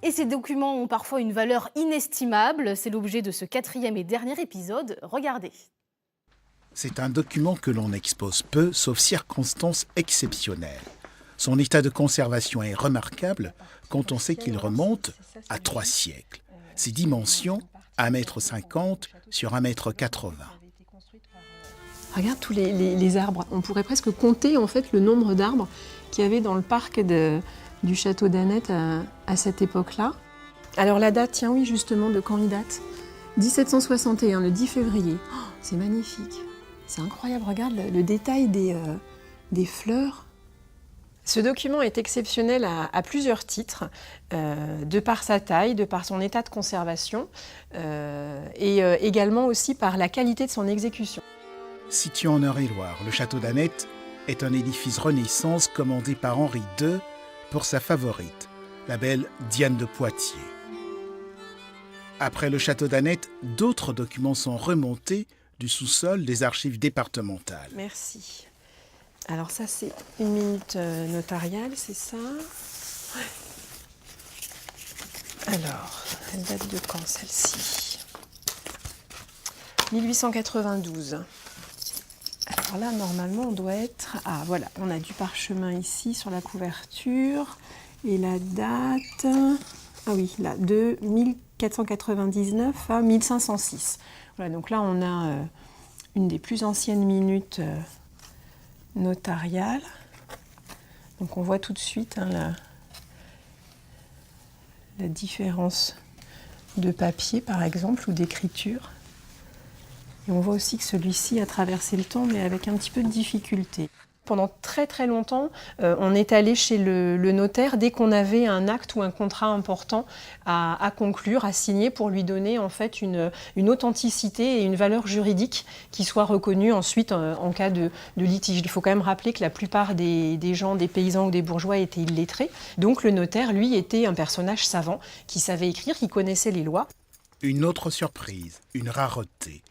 Et ces documents ont parfois une valeur inestimable. C'est l'objet de ce 4e et dernier épisode. Regardez. C'est un document que l'on expose peu, sauf circonstances exceptionnelles. Son état de conservation est remarquable quand on sait qu'il remonte à 3 siècles. Ses dimensions, 1,50 m sur 1,80 m. Regarde tous les arbres. On pourrait presque compter en fait le nombre d'arbres qu'il y avait dans le parc du château d'Annette à cette époque-là. Alors la date, tiens oui justement, de quand il date 1761, le 10 février. Oh, c'est magnifique. C'est incroyable, regarde le détail des fleurs. Ce document est exceptionnel à plusieurs titres, de par sa taille, de par son état de conservation, et également aussi par la qualité de son exécution. Situé en Eure-et-Loire, le château d'Annette est un édifice Renaissance commandé par Henri II pour sa favorite, la belle Diane de Poitiers. Après le château d'Annette, d'autres documents sont remontés du sous-sol des archives départementales. Merci. Alors ça, c'est une minute notariale, c'est ça? Ouais. Alors, elle date de quand celle-ci? 1892. Alors là, normalement, on doit être... Ah, voilà, on a du parchemin ici sur la couverture. Et la date... Ah oui, là, de 1499 à 1506. Voilà, donc là, on a une des plus anciennes minutes notariales. Donc on voit tout de suite hein, la différence de papier, par exemple, ou d'écriture. Et on voit aussi que celui-ci a traversé le temps, mais avec un petit peu de difficulté. Pendant très très longtemps, on est allé chez le notaire dès qu'on avait un acte ou un contrat important à conclure, à signer, pour lui donner en fait une authenticité et une valeur juridique qui soit reconnue ensuite en cas de litige. Il faut quand même rappeler que la plupart des gens, des paysans ou des bourgeois étaient illettrés. Donc le notaire, lui, était un personnage savant qui savait écrire, qui connaissait les lois. Une autre surprise, une rareté.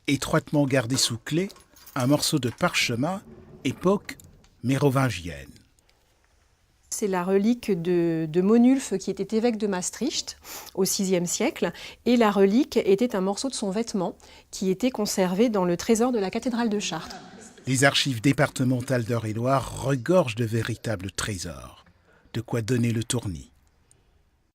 Étroitement gardé sous clé, un morceau de parchemin, époque mérovingienne. C'est la relique de Monulfe, qui était évêque de Maastricht au VIe siècle. Et la relique était un morceau de son vêtement qui était conservé dans le trésor de la cathédrale de Chartres. Les archives départementales d'Eure-et-Loire regorgent de véritables trésors. De quoi donner le tournis.